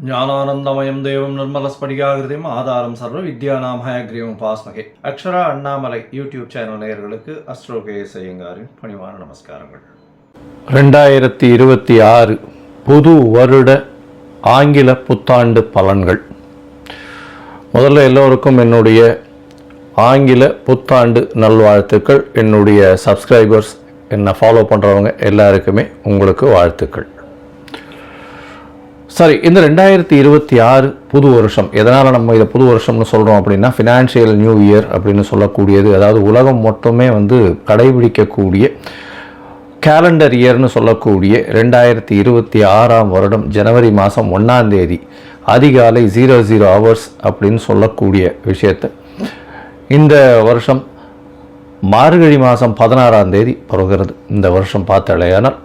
ஞானானந்தமயம் தேவம் நிர்மலஸ்படிகாகிருதியும் ஆதாரம் சர்வ வித்யானாம் ஹயக்ரீவம் உபாஸ்மகே. அக்ஷரா அண்ணாமலை யூடியூப் சேனல் நேயர்களுக்கு அஸ்ட்ரோ கேஎஸ் ஐயங்காரின் பணிவான நமஸ்காரங்கள். 2026 புது வருட ஆங்கில புத்தாண்டு பலன்கள். முதல்ல எல்லோருக்கும் என்னுடைய ஆங்கில புத்தாண்டு நல்வாழ்த்துக்கள். என்னுடைய சப்ஸ்கிரைபர்ஸ், என்னை ஃபாலோ பண்ணுறவங்க எல்லாருக்குமே உங்களுக்கு வாழ்த்துக்கள். சரி, இந்த 2026 புது வருஷம், எதனால் நம்ம இதை புது வருஷம்னு சொல்கிறோம் அப்படின்னா, ஃபினான்ஷியல் நியூ இயர் அப்படின்னு சொல்லக்கூடியது, அதாவது உலகம் மொத்தமே கடைபிடிக்கக்கூடிய கேலண்டர் இயர்னு சொல்லக்கூடிய 2026 வருடம் ஜனவரி மாதம் 1ஆம் தேதி அதிகாலை 00 hours அப்படின்னு சொல்லக்கூடிய விஷயத்தை இந்த வருஷம் மார்கழி மாதம் 16ஆம் தேதி பிறகுறது. இந்த வருஷம் பார்த்தாலேயானால்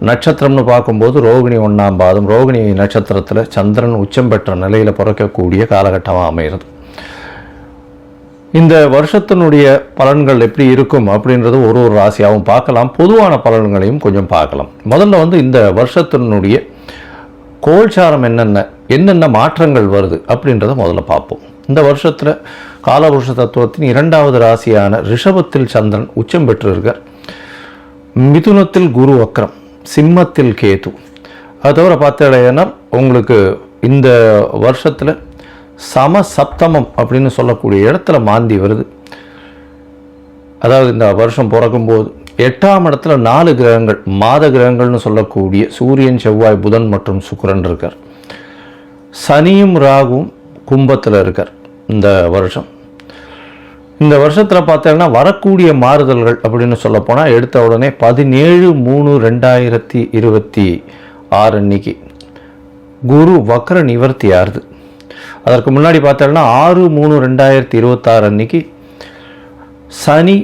நட்சத்திரம்னு பார்க்கும்போது ரோகிணி 1ஆம் பாதம், ரோகிணி நட்சத்திரத்தில் சந்திரன் உச்சம் பெற்ற நிலையில் பிறக்கக்கூடிய காலகட்டமாக அமைகிறது. இந்த வருஷத்தினுடைய பலன்கள் எப்படி இருக்கும் அப்படின்றது ஒரு ராசியாகவும் பார்க்கலாம், பொதுவான பலன்களையும் கொஞ்சம் பார்க்கலாம். முதல்ல இந்த வருஷத்தினுடைய கோல்சாரம் என்னென்ன மாற்றங்கள் வருது அப்படின்றத முதல்ல பார்ப்போம். இந்த வருஷத்தில் காலபுருஷ தத்துவத்தின் 2வது ராசியான ரிஷபத்தில் சந்திரன் உச்சம் பெற்றிருக்கார், மிதுனத்தில் குரு வக்ரம், சிம்மத்தில் கேது. அது தவிர பார்த்தாலேனா உங்களுக்கு இந்த வருஷத்தில் சமசப்தமம் அப்படின்னு சொல்லக்கூடிய இடத்துல மாந்தி வருது. அதாவது இந்த வருஷம் பிறக்கும்போது 8ஆம் இடத்துல 4 கிரகங்கள், மாத கிரகங்கள்னு சொல்லக்கூடிய சூரியன், செவ்வாய், புதன் மற்றும் சுக்கிரன் இருக்கார். சனியும் ராகுவும் கும்பத்தில் இருக்கார். இந்த வருஷத்தில் பார்த்தீங்கன்னா வரக்கூடிய மாறுதல்கள் அப்படின்னு சொல்லப்போனால், எடுத்த உடனே 17/3/2026 அன்னைக்கு குரு வக்ர நிவர்த்தி ஆறுது. அதற்கு முன்னாடி பார்த்தோம்னா 6/3/2026 அன்னைக்கு சனி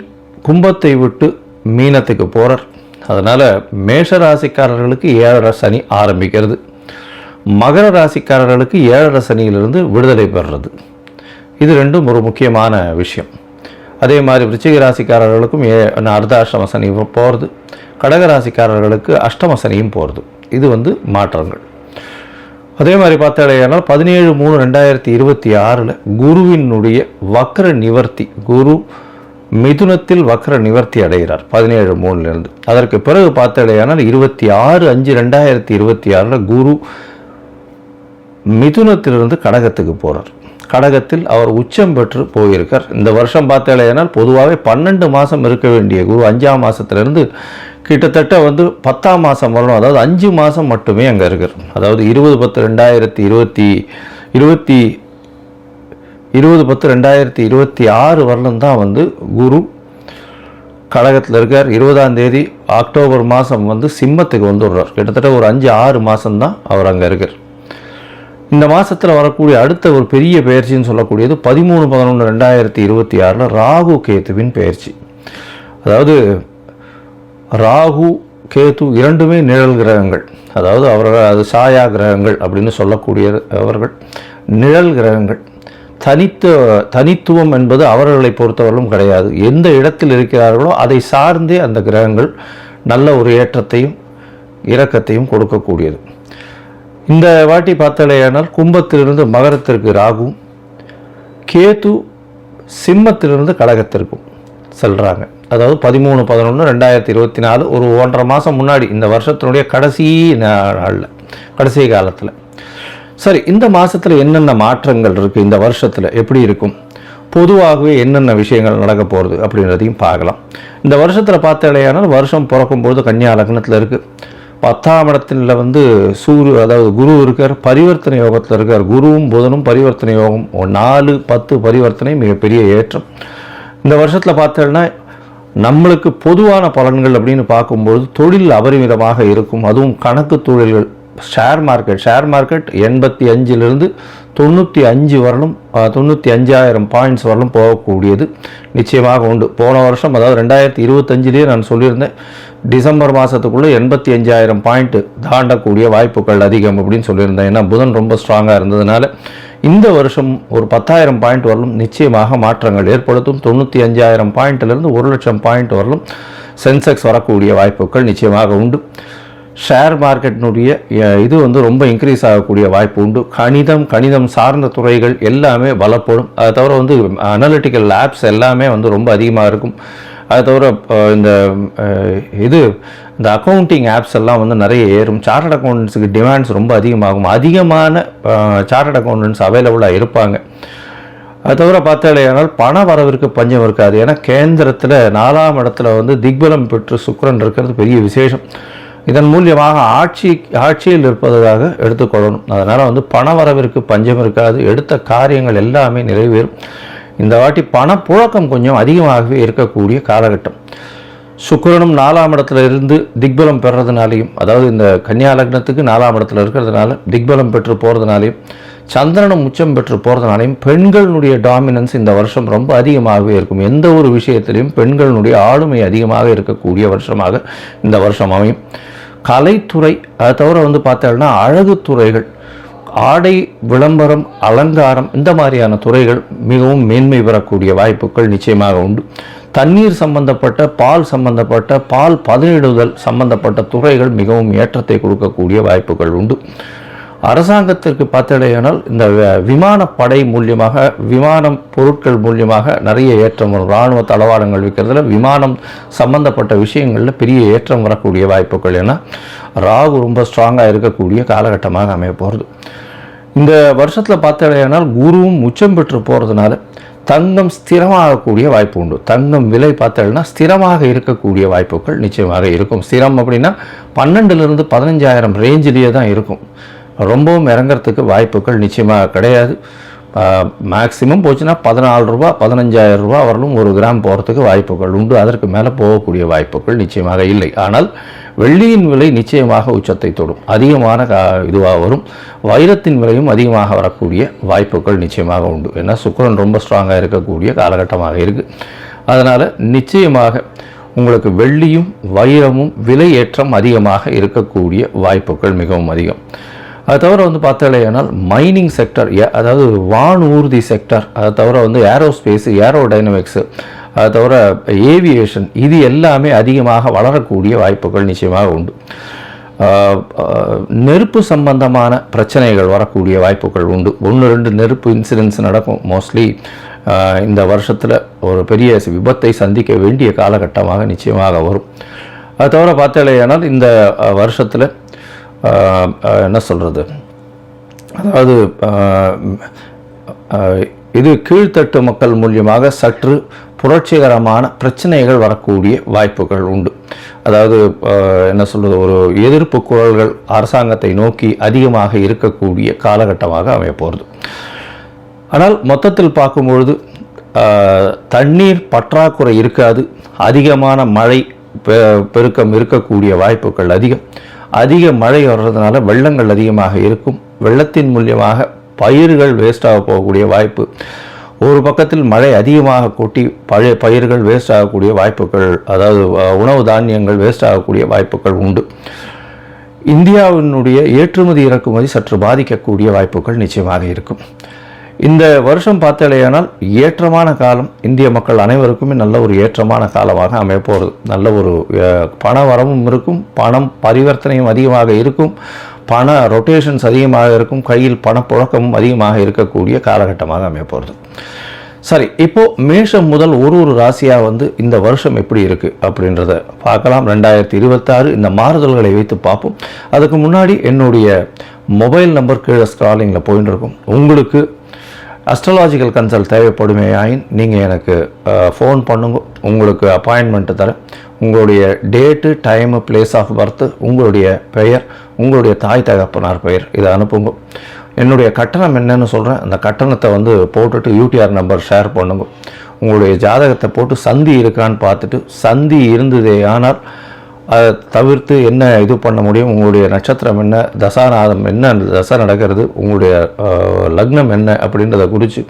கும்பத்தை விட்டு மீனத்துக்கு போகிறார். அதனால் மேஷ ராசிக்காரர்களுக்கு 7.5 சனி ஆரம்பிக்கிறது, மகர ராசிக்காரர்களுக்கு 7.5 சனியிலிருந்து விடுதலை பெறுறது. இது ரெண்டும் ஒரு முக்கியமான விஷயம். அதே மாதிரி விருச்சிக ராசிக்காரர்களுக்கும் அர்த்தாஷ்டம சனி போகிறது, கடக ராசிக்காரர்களுக்கு அஷ்டம சனியும் போகிறது. இது மாற்றங்கள். அதே மாதிரி பார்த்தாலேயானால் 17/3/2026 குருவினுடைய வக்ர நிவர்த்தி, குரு மிதுனத்தில் வக்ர நிவர்த்தி அடைகிறார் 17/3 அதற்கு பிறகு பார்த்தாலேயானால் 26/5/2026 குரு மிதுனத்திலிருந்து கடகத்துக்கு போகிறார். கடகத்தில் அவர் உச்சம் பெற்று போயிருக்கார். இந்த வருஷம் பார்த்தாலேயானால் பொதுவாகவே 12 மாதம் இருக்க வேண்டிய குரு 5ஆம் மாதத்திலிருந்து கிட்டத்தட்ட 10ஆம் மாதம் வரணும். அதாவது 5 மாதம் மட்டுமே அங்கே இருக்கார். அதாவது 20/10/2026 வரலும் தான் குரு கடகத்தில் இருக்கார். 20ஆம் தேதி அக்டோபர் மாதம் சிம்மத்துக்கு வந்துடுறார். கிட்டத்தட்ட ஒரு 5-6 மாதம்தான் அவர் அங்கே இருக்கார். இந்த மாதத்தில் வரக்கூடிய அடுத்த ஒரு பெரிய பயிற்சின்னு சொல்லக்கூடியது 13/11/2026 ராகு கேத்துவின் பயிற்சி. அதாவது ராகு கேத்து இரண்டுமே நிழல் கிரகங்கள், அதாவது அது சாயா கிரகங்கள் அப்படின்னு சொல்லக்கூடிய அவர்கள் நிழல் கிரகங்கள். தனித்துவம் என்பது அவர்களை பொறுத்தவரையிலும் கிடையாது. எந்த இடத்தில் இருக்கிறார்களோ அதை சார்ந்தே அந்த கிரகங்கள் நல்ல ஒரு ஏற்றத்தையும் இரக்கத்தையும் கொடுக்கக்கூடியது. இந்த வாட்டி பார்த்தாலேயானால் கும்பத்திலிருந்து மகரத்திற்கு ராகுவும், கேது சிம்மத்திலிருந்து கடகத்திற்கும் செல்கிறாங்க. அதாவது 13/11/2024 ஒரு 1.5 மாதம் முன்னாடி, இந்த வருஷத்தினுடைய கடைசி நாளில், கடைசி காலத்தில். சரி, இந்த மாதத்தில் என்னென்ன மாற்றங்கள் இருக்குது, இந்த வருஷத்தில் எப்படி இருக்கும், பொதுவாகவே என்னென்ன விஷயங்கள் நடக்க போகிறது அப்படின்றதையும் பார்க்கலாம். இந்த வருஷத்தில் பார்த்தாலேயானால் வருஷம் பிறக்கும்போது கன்னியா லக்னத்தில் இருக்குது. 10ஆம் இடத்தில் அதாவது குரு இருக்கார், பரிவர்த்தனை யோகத்தில் இருக்கார். குருவும் புதனும் பரிவர்த்தனை யோகம், 4-10 பரிவர்த்தனை மிகப்பெரிய ஏற்றம். இந்த வருஷத்தில் பார்த்தோன்னா நம்மளுக்கு பொதுவான பலன்கள் அப்படின்னு பார்க்கும்பொழுது தொழில் அபரிமிதமாக இருக்கும். அதுவும் கணக்கு தொழில்கள், ஷேர் மார்க்கெட் 85 95 வரலும் 95,000 பாயிண்ட்ஸ் வரலும் போகக்கூடியது நிச்சயமாக உண்டு. போன வருஷம், அதாவது 2025 நான் சொல்லியிருந்தேன், டிசம்பர் மாதத்துக்குள்ளே 85,000 பாயிண்ட் தாண்டக்கூடிய வாய்ப்புகள் அதிகம் அப்படின்னு சொல்லியிருந்தேன். ஏன்னா புதன் ரொம்ப ஸ்ட்ராங்காக இருந்ததுனால இந்த வருஷம் ஒரு 10,000 பாயிண்ட் வரலும் நிச்சயமாக மாற்றங்கள் ஏற்படுத்தும். 95,000 பாயிண்ட்டிலிருந்து 1,00,000 பாயிண்ட் வரலும் சென்செக்ஸ் வரக்கூடிய வாய்ப்புகள் நிச்சயமாக உண்டு. ஷேர் மார்க்கெட்டினுடைய இது வந்து ரொம்ப இன்க்ரீஸ் ஆகக்கூடிய வாய்ப்பு உண்டு. கணிதம் சார்ந்த துறைகள் எல்லாமே பலப்படும். அதை தவிர வந்து அனலிட்டிக்கல் ஆப்ஸ் எல்லாமே வந்து ரொம்ப அதிகமாக இருக்கும். அது தவிர இந்த அக்கௌண்டிங் ஆப்ஸ் எல்லாம் வந்து நிறைய ஏறும். சார்ட்டர்ட் அக்கௌண்டன்ஸுக்கு டிமாண்ட்ஸ் ரொம்ப அதிகமாகும். அதிகமான சார்ட்டர்ட் அக்கௌண்டன்ஸ் அவைலபிளாக இருப்பாங்க. அது தவிர பார்த்தாலேயானால் பண வரவிற்கு பஞ்சம் இருக்காது. ஏன்னா கேந்திரத்தில் 4ஆம் இடத்துல வந்து திக்பலம் பெற்று சுக்கிரன் இருக்கிறது பெரிய விசேஷம். இதன் மூலியமாக ஆட்சியில் இருப்பதாக எடுத்துக்கொள்ளணும். அதனால் வந்து பண வரவிற்கு பஞ்சம் இருக்காது. எடுத்த காரியங்கள் எல்லாமே நிறைவேறும். இந்த வாட்டி பணப்புழக்கம் கொஞ்சம் அதிகமாகவே இருக்கக்கூடிய காலகட்டம். சுக்கிரனும் 4ஆம் இடத்துல இருந்து திக்பலம் பெறதுனாலையும், அதாவது இந்த கன்னியா லக்னத்துக்கு 4ஆம் இடத்துல இருக்கிறதுனால திக்பலம் பெற்று போகிறதுனாலையும், சந்திரனும் உச்சம் பெற்று போகிறதுனாலையும் பெண்களுடைய டாமினன்ஸ் இந்த வருஷம் ரொம்ப அதிகமாகவே இருக்கும். எந்த ஒரு விஷயத்திலையும் பெண்களுடைய ஆளுமை அதிகமாக இருக்கக்கூடிய வருஷமாக இந்த வருஷம் அமையும். கலைத்துறை, அதை தவிர வந்து பார்த்தோம்னா அழகு துறைகள், ஆடை விளம்பரம், அலங்காரம், இந்த மாதிரியான துறைகள் மிகவும் மேன்மை பெறக்கூடிய வாய்ப்புகள் நிச்சயமாக உண்டு. தண்ணீர் சம்பந்தப்பட்ட, பால் பதனிடுதல் சம்பந்தப்பட்ட துறைகள் மிகவும் ஏற்றத்தை கொடுக்கக்கூடிய வாய்ப்புகள் உண்டு. அரசாங்கத்திற்கு பார்த்தடையானால் இந்த விமானப்படை மூலியமாக, விமானம் பொருட்கள் மூலியமாக நிறைய ஏற்றம் வரும். இராணுவ தளவாடங்கள் விற்கிறதுல விமானம் சம்பந்தப்பட்ட விஷயங்களில் பெரிய ஏற்றம் வரக்கூடிய வாய்ப்புகள். ஏன்னா ராகு ரொம்ப ஸ்ட்ராங்காக இருக்கக்கூடிய காலகட்டமாக அமைய போகிறது. இந்த வருஷத்தில் பார்த்தடையானால் குருவும் உச்சம் பெற்று போகிறதுனால தங்கம் ஸ்திரமாகக்கூடிய வாய்ப்பு உண்டு. தங்கம் விலை பார்த்தோம்னா ஸ்திரமாக இருக்கக்கூடிய வாய்ப்புகள் நிச்சயமாக இருக்கும். ஸ்திரம் அப்படின்னா 12,000 to 15,000 ரேஞ்சிலேயே தான் இருக்கும். ரொம்பவும் இறங்கிறதுக்கு வாய்ப்புகள் நிச்சயமாக கிடையாது. மேக்ஸிமம் போச்சுன்னா 14 ரூபா 15,000 ரூபா வரலும் 1 கிராம் போகிறதுக்கு வாய்ப்புகள் உண்டு. அதற்கு மேலே போகக்கூடிய வாய்ப்புகள் நிச்சயமாக இல்லை. ஆனால் வெள்ளியின் விலை நிச்சயமாக உச்சத்தை தொடும், அதிகமான இதுவாக வரும். வைரத்தின் விலையும் அதிகமாக வரக்கூடிய வாய்ப்புகள் நிச்சயமாக உண்டு. ஏன்னா சுக்கிரன் ரொம்ப ஸ்ட்ராங்காக இருக்கக்கூடிய காலகட்டமாக இருக்குது. அதனால் நிச்சயமாக உங்களுக்கு வெள்ளியும் வைரமும் விலை ஏற்றம் அதிகமாக இருக்கக்கூடிய வாய்ப்புகள் மிகவும் அதிகம். அது தவிர வந்து பார்த்தாலேயானால் மைனிங் செக்டர், அதாவது வானூர்தி செக்டர், அதை தவிர வந்து ஏரோஸ்பேஸ், ஏரோடைனமிக்ஸு, அதை தவிர ஏவியேஷன், இது எல்லாமே அதிகமாக வளரக்கூடிய வாய்ப்புகள் நிச்சயமாக உண்டு. நெருப்பு சம்பந்தமான பிரச்சனைகள் வரக்கூடிய வாய்ப்புகள் உண்டு. 1-2 நெருப்பு இன்சிடென்ட்ஸ் நடக்கும். மோஸ்ட்லி இந்த வருஷத்தில் ஒரு பெரிய விபத்தை சந்திக்க வேண்டிய காலகட்டமாக நிச்சயமாக வரும். அது தவிர பார்த்தாலேயானால் இந்த வருஷத்தில் என்ன சொல்கிறது, அதாவது இது கீழ்த்தட்டு மக்கள் மூலியமாக சற்று புரட்சிகரமான பிரச்சனைகள் வரக்கூடிய வாய்ப்புகள் உண்டு. அதாவது என்ன சொல்கிறது, ஒரு எதிர்ப்பு குரல்கள் அரசாங்கத்தை நோக்கி அதிகமாக இருக்கக்கூடிய காலகட்டமாக அமையப்போகிறது. ஆனால் மொத்தத்தில் பார்க்கும்பொழுது தண்ணீர் பற்றாக்குறை இருக்காது. அதிகமான மழை பெருக்கம் இருக்கக்கூடிய வாய்ப்புகள் அதிக மழை வர்றதுனால வெள்ளங்கள் அதிகமாக இருக்கும். வெள்ளத்தின் மூலியமாக பயிர்கள் வேஸ்டாக போகக்கூடிய வாய்ப்பு. ஒரு பக்கத்தில் மழை அதிகமாக கொட்டி பயிர்கள் வேஸ்ட் ஆகக்கூடிய வாய்ப்புகள், அதாவது உணவு தானியங்கள் வேஸ்ட் ஆகக்கூடிய வாய்ப்புகள் உண்டு. இந்தியாவினுடைய ஏற்றுமதி இறக்குமதி சற்று பாதிக்கக்கூடிய வாய்ப்புகள் நிச்சயமாக இருக்கும். இந்த வருஷம் பார்த்தாலேயானால் ஏற்றமான காலம். இந்திய மக்கள் அனைவருக்குமே நல்ல ஒரு ஏற்றமான காலமாக அமையப்போகிறது. நல்ல ஒரு பண வரவும் இருக்கும், பணம் பரிவர்த்தனையும் அதிகமாக இருக்கும், பண ரொட்டேஷன்ஸ் அதிகமாக இருக்கும், கையில் பணப்புழக்கமும் அதிகமாக இருக்கக்கூடிய காலகட்டமாக அமையப்போகிறது. சரி, இப்போது மேஷம் முதல் ஒரு ராசியாக வந்து இந்த வருஷம் எப்படி இருக்குது அப்படின்றத பார்க்கலாம். 2026 இந்த மாறுதல்களை வைத்து பார்ப்போம். அதுக்கு முன்னாடி என்னுடைய மொபைல் நம்பர் கீழே ஸ்க்ராலிங்கில் போயின்னு இருக்கும். உங்களுக்கு அஸ்ட்ராலாஜிக்கல் கன்சல்ட் தேவைப்படுமே ஆயின் நீங்கள் எனக்கு ஃபோன் பண்ணுங்க. உங்களுக்கு அப்பாயின்மெண்ட்டு தரேன். உங்களுடைய date, time, place of birth, உங்களுடைய பெயர், உங்களுடைய தாய் தகப்பனார் பெயர், இதை அனுப்புங்க. என்னுடைய கட்டணம் என்னன்னு சொல்கிறேன். அந்த கட்டணத்தை வந்து போட்டுட்டு யூடிஆர் நம்பர் ஷேர் பண்ணுங்க. உங்களுடைய ஜாதகத்தை போட்டு சந்தி இருக்கான்னு பார்த்துட்டு, சந்தி இருந்ததே ஆனால் அதை தவிர்த்து என்ன இது பண்ண முடியும், உங்களுடைய நட்சத்திரம் என்ன, தசாநாதம் என்ன, தசை நடக்கிறது, உங்களுடைய லக்னம் என்ன அப்படின்றத குறித்து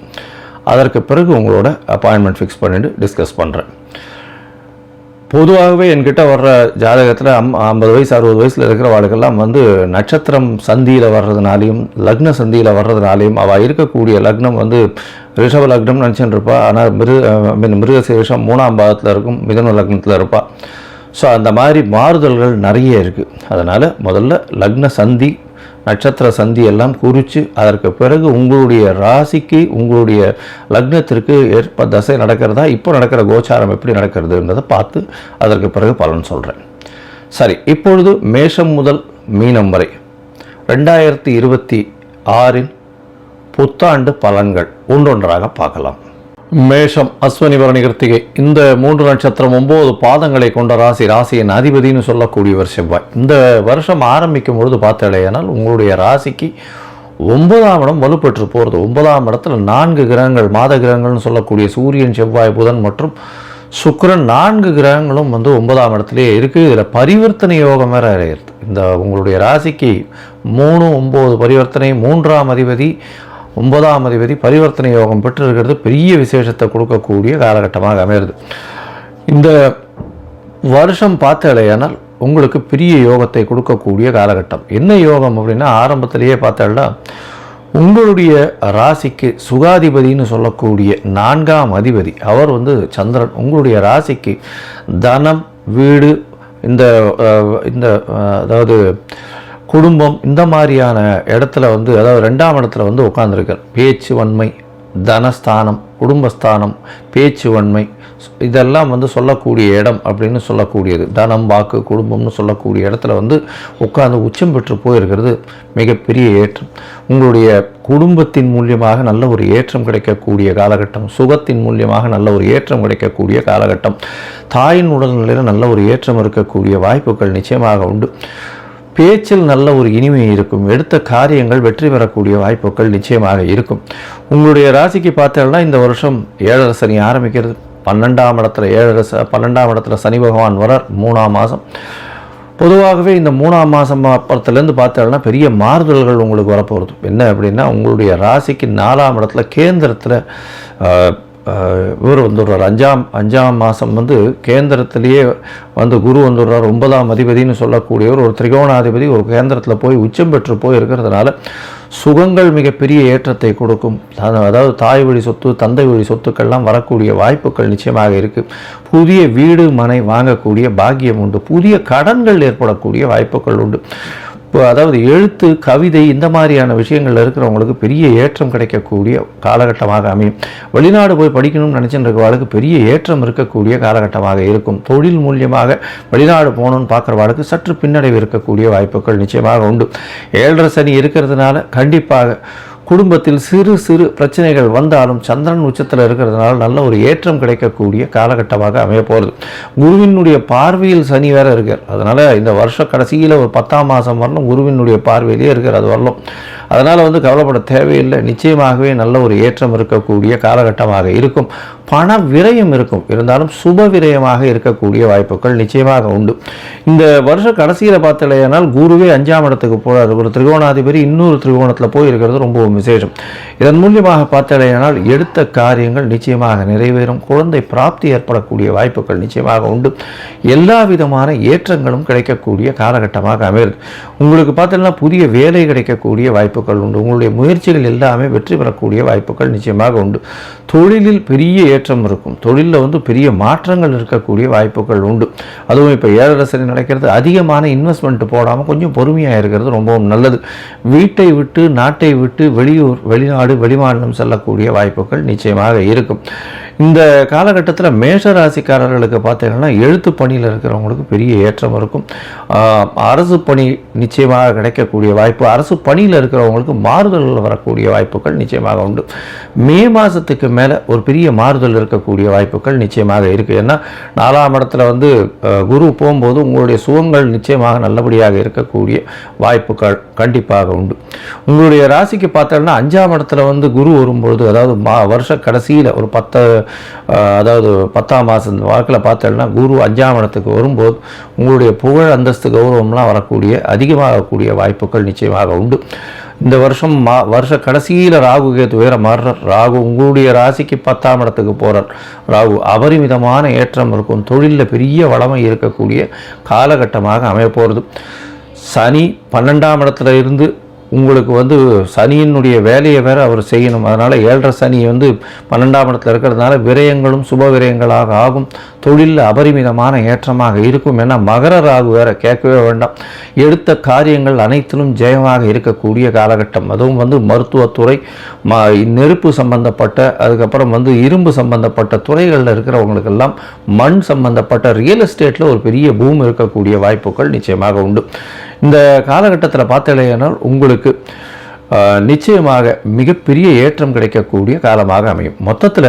அதற்கு பிறகு உங்களோட அப்பாயின்மெண்ட் ஃபிக்ஸ் பண்ணிவிட்டு டிஸ்கஸ் பண்ணுறேன். பொதுவாகவே என்கிட்ட வர்ற ஜாதகத்தில் 50 வயசு 60 வயசில் இருக்கிற வாழ்க்கெல்லாம் வந்து நட்சத்திரம் சந்தியில் வர்றதுனாலையும் லக்ன சந்தியில் வர்றதுனாலையும் அவள் இருக்கக்கூடிய லக்னம் வந்து ரிஷப லக்னம் நினச்சின்னு இருப்பாள். ஆனால் மிருகசீரிஷம் 3ஆம் பாவத்தில் இருக்கும், மிதுன லக்னத்தில் இருப்பாள். ஸோ அந்த மாதிரி மாறுதல்கள் நிறைய இருக்குது. அதனால் முதல்ல லக்ன சந்தி நட்சத்திர சந்தி எல்லாம் குறித்து அதற்கு பிறகு உங்களுடைய ராசிக்கு உங்களுடைய லக்னத்திற்கு ஏற்ப தசை நடக்கிறதா, இப்போ நடக்கிற கோச்சாரம் எப்படி நடக்கிறதுன்றதை பார்த்து அதற்கு பிறகு பலன் சொல்கிறேன். சரி, இப்பொழுது மேஷம் முதல் மீனம் வரை 2026 புத்தாண்டு பலன்கள் ஒன்றொன்றாக பார்க்கலாம். மேஷம், அஸ்வினி பரணி கிருத்திகை, இந்த 3 நட்சத்திரம் 9 பாதங்களை கொண்ட ராசி. ராசியின் அதிபதினு சொல்லக்கூடியவர் செவ்வாய். இந்த வருஷம் ஆரம்பிக்கும் பொழுது பார்த்தேனால் உங்களுடைய ராசிக்கு 9ஆம் இடம் வலுப்பெற்று போகிறது. 9ஆம் இடத்துல 4 கிரகங்கள், மாத கிரகங்கள்னு சொல்லக்கூடிய சூரியன், செவ்வாய், புதன் மற்றும் சுக்கிரன் 4 கிரகங்களும் 9ஆம் இடத்துலேயே இருக்குது. இதில் பரிவர்த்தனை யோகம் வேறு இருக்குது. இந்த உங்களுடைய ராசிக்கு 3, 9 பரிவர்த்தனை, 3ஆம் அதிபதி 9ஆம் அதிபதி பரிவர்த்தனை யோகம் பெற்றிருக்கிறது. பெரிய விசேஷத்தை கொடுக்கக்கூடிய காலகட்டமாக அமைகிறது. இந்த வருஷம் பார்த்தாலேயானால் உங்களுக்கு பெரிய யோகத்தை கொடுக்கக்கூடிய காலகட்டம். என்ன யோகம் அப்படின்னா, ஆரம்பத்திலேயே பார்த்தால்னா உங்களுடைய ராசிக்கு சுகாதிபதினு சொல்லக்கூடிய 4ஆம் அதிபதி அவர் சந்திரன் உங்களுடைய ராசிக்கு தனம், வீடு, இந்த அதாவது குடும்பம், இந்த மாதிரியான இடத்துல அதாவது 2ஆம் இடத்துல உட்கார்ந்துருக்கார். பேச்சு வன்மை, தனஸ்தானம், குடும்பஸ்தானம், பேச்சு வன்மை, இதெல்லாம் சொல்லக்கூடிய இடம் அப்படின்னு சொல்லக்கூடியது. தனம், வாக்கு, குடும்பம்னு சொல்லக்கூடிய இடத்துல உட்கார்ந்து உச்சம் பெற்று போயிருக்கிறது மிகப்பெரிய ஏற்றம். உங்களுடைய குடும்பத்தின் மூலியமாக நல்ல ஒரு ஏற்றம் கிடைக்கக்கூடிய காலகட்டம். சுகத்தின் மூலியமாக நல்ல ஒரு ஏற்றம் கிடைக்கக்கூடிய காலகட்டம். தாயின் உடல்நிலையில் நல்ல ஒரு ஏற்றம் இருக்கக்கூடிய வாய்ப்புகள் நிச்சயமாக உண்டு. பேச்சில் நல்ல ஒரு இனிமை இருக்கும். எடுத்த காரியங்கள் வெற்றி பெறக்கூடிய வாய்ப்புகள் நிச்சயமாக இருக்கும். உங்களுடைய ராசிக்கு பார்த்தோம்னா இந்த வருஷம் 7.5 சனி ஆரம்பிக்கிறது. 12ஆம் இடத்துல 12ஆம் இடத்துல சனி பகவான் வரார் 3ஆம் மாதம். பொதுவாகவே இந்த 3ஆம் மாதம் அப்புறத்துலேருந்து பார்த்தோம்னா பெரிய மாறுதல்கள் உங்களுக்கு வரப்போகிறது. என்ன அப்படின்னா, உங்களுடைய ராசிக்கு 4ஆம் இடத்துல கேந்திரத்தில் இவர் வந்துடுறார். 5ஆம் மாதம் கேந்திரத்திலேயே குரு வந்துடுறார். 9ஆம் அதிபதினு சொல்லக்கூடியவர் ஒரு திரிகோணாதிபதி ஒரு கேந்திரத்தில் போய் உச்சம் பெற்று போய் இருக்கிறதுனால சுகங்கள் மிகப்பெரிய ஏற்றத்தை கொடுக்கும். அதாவது தாய் வழி சொத்து, தந்தை வழி சொத்துக்கள்லாம் வரக்கூடிய வாய்ப்புகள் நிச்சயமாக இருக்குது. புதிய வீடு, மனை வாங்கக்கூடிய பாக்கியம் உண்டு. புதிய கடன்கள் ஏற்படக்கூடிய வாய்ப்புகள் உண்டு. இப்போ அதாவது எழுத்து, கவிதை, இந்த மாதிரியான விஷயங்கள் இருக்கிறவங்களுக்கு பெரிய ஏற்றம் கிடைக்கக்கூடிய காலகட்டமாக அமையும். வெளிநாடு போய் படிக்கணும்னு நினச்சிட்டு இருக்கிறவாளுக்கு பெரிய ஏற்றம் இருக்கக்கூடிய காலகட்டமாக இருக்கும். தொழில் மூலியமாக வெளிநாடு போகணும்னு பார்க்குறவாளுக்கு சற்று பின்னடைவு இருக்கக்கூடிய வாய்ப்புகள் நிச்சயமாக உண்டு. 7.5 சனி இருக்கிறதுனால கண்டிப்பாக குடும்பத்தில் சிறு சிறு பிரச்சனைகள் வந்தாலும் சந்திரன் உச்சத்தில் இருக்கிறதுனால நல்ல ஒரு ஏற்றம் கிடைக்கக்கூடிய காலகட்டமாக அமைய போகிறது. குருவினுடைய பார்வையில் சனி வேற இருக்கார். அதனால் இந்த வருஷ கடைசியில் ஒரு 10ஆம் மாதம் வரணும் குருவினுடைய பார்வையிலே இருக்கார். அது வரணும். அதனால் கவலைப்பட தேவையில்லை. நிச்சயமாகவே நல்ல ஒரு ஏற்றம் இருக்கக்கூடிய காலகட்டமாக இருக்கும். பண விரயம் இருக்கும். இருந்தாலும் சுப விரயமாக இருக்கக்கூடிய வாய்ப்புகள் நிச்சயமாக உண்டு. இந்த வருஷ கடைசியில் பார்த்தலையானால் குருவே 5ஆம் இடத்துக்கு போகிறார். ஒரு திரிகோணாதிபதி இன்னொரு திரிகோணத்தில் போய் இருக்கிறது ரொம்பவும் விசேஷம். இதன் மூலியமாக பார்த்தலையானால் எடுத்த காரியங்கள் நிச்சயமாக நிறைவேறும். குழந்தை பிராப்தி ஏற்படக்கூடிய வாய்ப்புகள் நிச்சயமாக உண்டு. எல்லா விதமான ஏற்றங்களும் கிடைக்கக்கூடிய காலகட்டமாக அமைகிறது. உங்களுக்கு பார்த்தீங்கன்னா புதிய வேலை கிடைக்கக்கூடிய வாய்ப்புகள் உண்டு. உங்களுடைய முயற்சிகள் எல்லாமே வெற்றி பெறக்கூடிய வாய்ப்புகள் நிச்சயமாக உண்டு. தொழிலில் பெரிய ஏற்றம் இருக்கும். தொழிலில் பெரிய மாற்றங்கள் இருக்கக்கூடிய வாய்ப்புகள் உண்டு. அதுவும் இப்போ 7.5 சனி நடக்கிறது. அதிகமான இன்வெஸ்ட்மெண்ட் போடாமல் கொஞ்சம் பொறுமையாக இருக்கிறது ரொம்பவும் நல்லது. வீட்டை விட்டு, நாட்டை விட்டு வெளியூர், வெளிநாடு, வெளிமாநிலம் செல்லக்கூடிய வாய்ப்புகள் நிச்சயமாக இருக்கும். இந்த காலகட்டத்தில் மேஷ ராசிக்காரர்களுக்கு பார்த்தீங்கன்னா எழுத்து பணியில் இருக்கிறவங்களுக்கு பெரிய ஏற்றம் இருக்கும். அரசு பணி நிச்சயமாக கிடைக்கக்கூடிய வாய்ப்பு. அரசு பணியில் இருக்கிறவங்களுக்கு மாறுதல்கள் வரக்கூடிய வாய்ப்புகள் நிச்சயமாக உண்டு. மே மாதத்துக்கு மேலே ஒரு பெரிய மாறுதல் இருக்கக்கூடிய வாய்ப்புகள் நிச்சயமாக இருக்குது. ஏன்னா 4ஆம் இடத்துல குரு போகும்போது உங்களுடைய சுகங்கள் நிச்சயமாக நல்லபடியாக இருக்கக்கூடிய வாய்ப்புகள் கண்டிப்பாக உண்டு. உங்களுடைய ராசிக்கு பார்த்தோம்னா 5ஆம் இடத்துல குரு வரும்பொழுது, அதாவது வருஷ கடைசியில் ஒரு 10ஆம் மாதம் வாக்கில் பார்த்தோம்னா குரு 5ஆம் இடத்துக்கு வரும்போது உங்களுடைய புகழ், அந்தஸ்து, கௌரவம்லாம் வரக்கூடிய அதிகமாகக்கூடிய வாய்ப்புகள் நிச்சயமாக உண்டு. இந்த வருஷம் வருஷ கடைசியில் ராகு கேது வேற மாறுறார். ராகு உங்களுடைய ராசிக்கு 10ஆம் இடத்துக்கு போகிறார். ராகு அபரிமிதமான ஏற்றம் இருக்கும். தொழிலில் பெரிய வளமை இருக்கக்கூடிய காலகட்டமாக அமைய போகிறது. சனி 12ஆம் இடத்துல இருந்து உங்களுக்கு வந்து சனியினுடைய வேலையை வேறு அவர் செய்யணும். அதனால் 7.5 சனி வந்து 12ஆம் இடத்துல இருக்கிறதுனால விரயங்களும் சுப விரயங்களாக ஆகும். தொழிலில் அபரிமிதமான ஏற்றமாக இருக்கும். ஏன்னா மகர ராகு வேறு கேட்கவே வேண்டாம். எடுத்த காரியங்கள் அனைத்திலும் ஜெயமாக இருக்கக்கூடிய காலகட்டம். அதுவும் வந்து மருத்துவத்துறை, நெருப்பு சம்பந்தப்பட்ட, அதுக்கப்புறம் வந்து இரும்பு சம்பந்தப்பட்ட துறைகளில் இருக்கிறவங்களுக்கெல்லாம் மண் சம்பந்தப்பட்ட ரியல் எஸ்டேட்டில் ஒரு பெரிய பூம் இருக்கக்கூடிய வாய்ப்புகள் நிச்சயமாக உண்டு. இந்த காலகட்டத்தில் பார்த்தீங்கன்னா உங்களுக்கு நிச்சயமாக மிகப்பெரிய ஏற்றம் கிடைக்கக்கூடிய காலமாக அமையும். மொத்தத்தில்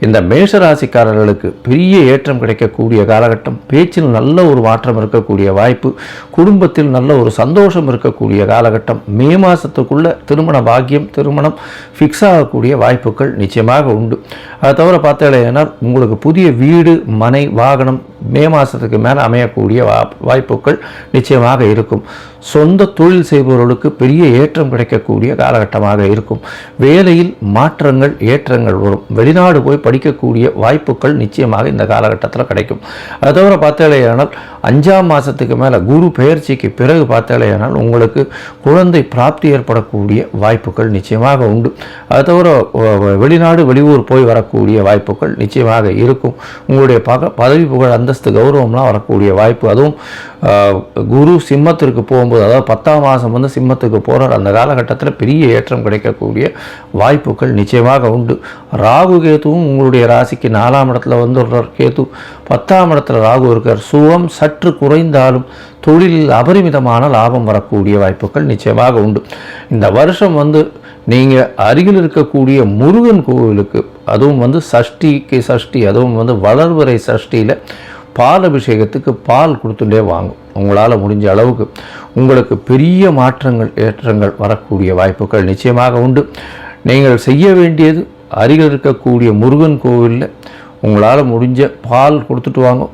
இந்த மேஷராசிக்காரர்களுக்கு பெரிய ஏற்றம் கிடைக்கக்கூடிய காலகட்டம். பேச்சில் நல்ல ஒரு மாற்றம் இருக்கக்கூடிய வாய்ப்பு, குடும்பத்தில் நல்ல ஒரு சந்தோஷம் இருக்கக்கூடிய காலகட்டம். மே மாதத்துக்குள்ளே திருமண பாக்கியம், திருமணம் ஃபிக்ஸ் ஆகக்கூடிய வாய்ப்புகள் நிச்சயமாக உண்டு. அதை தவிர பார்த்தீங்கன்னா உங்களுக்கு புதிய வீடு, மனை, வாகனம் மே மாதத்துக்கு மேலே அமையக்கூடிய வாய்ப்புகள் நிச்சயமாக இருக்கும். சொந்த தொழில் செய்பவர்களுக்கு பெரிய ஏற்றம் கிடைக்கக்கூடிய காலகட்டமாக இருக்கும். வேலையில் மாற்றங்கள், ஏற்றங்கள் வரும். வெளிநாடு போய் படிக்கக்கூடிய வாய்ப்புகள் நிச்சயமாக இந்த காலகட்டத்தில் கிடைக்கும். அதை தவிர பார்த்தேனால் 5ஆம் மாதத்துக்கு மேலே குரு பெயர்ச்சிக்கு பிறகு பார்த்தேனால் உங்களுக்கு குழந்தை பிராப்தி ஏற்படக்கூடிய வாய்ப்புகள் நிச்சயமாக உண்டு. அதை தவிர வெளிநாடு, வெளியூர் போய் வரக்கூடிய வாய்ப்புகள் நிச்சயமாக இருக்கும். உங்களுடைய பதவி, புகழ், அந்தஸ்து, கௌரவம்லாம் வரக்கூடிய வாய்ப்பு. அதுவும் குரு சிம்மத்திற்கு போகும்போது, அதாவது 10ஆம் மாதம் வந்து சிம்மத்துக்கு போகிறார், அந்த காலகட்டத்தில் பெரிய ஏற்றம் கிடைக்கக்கூடிய வாய்ப்புகள் நிச்சயமாக உண்டு. ராகு கேத்துவும் உங்களுடைய ராசிக்கு 4ஆம் இடத்துல வந்துடுறார். கேத்து 10ஆம் இடத்துல ராகு இருக்கார். சுகம் சற்று குறைந்தாலும் தொழிலில் அபரிமிதமான லாபம் வரக்கூடிய வாய்ப்புகள் நிச்சயமாக உண்டு. இந்த வருஷம் வந்து நீங்கள் அருகில் இருக்கக்கூடிய முருகன் கோவிலுக்கு, அதுவும் வந்து சஷ்டி, அதுவும் வந்து வளர்வரை சஷ்டியில் பால் அபிஷேகத்துக்கு பால் கொடுத்துட்டே வாங்கும். உங்களால் முடிஞ்ச அளவுக்கு உங்களுக்கு பெரிய மாற்றங்கள், ஏற்றங்கள் வரக்கூடிய வாய்ப்புகள் நிச்சயமாக உண்டு. நீங்கள் செய்ய வேண்டியது அருகில் இருக்கக்கூடிய முருகன் கோவிலில் உங்களால் முடிஞ்ச பால் கொடுத்துட்டு வாங்க,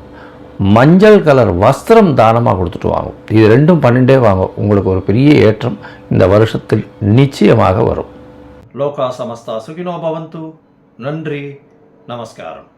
மஞ்சள் கலர் வஸ்திரம் தானமாக கொடுத்துட்டு வாங்க. இது ரெண்டும் பண்ணிட்டே வாங்க. உங்களுக்கு ஒரு பெரிய ஏற்றம் இந்த வருஷத்தில் நிச்சயமாக வரும். லோகா சமஸ்தா சுகினோ பவந்து. நன்றி, நமஸ்காரம்.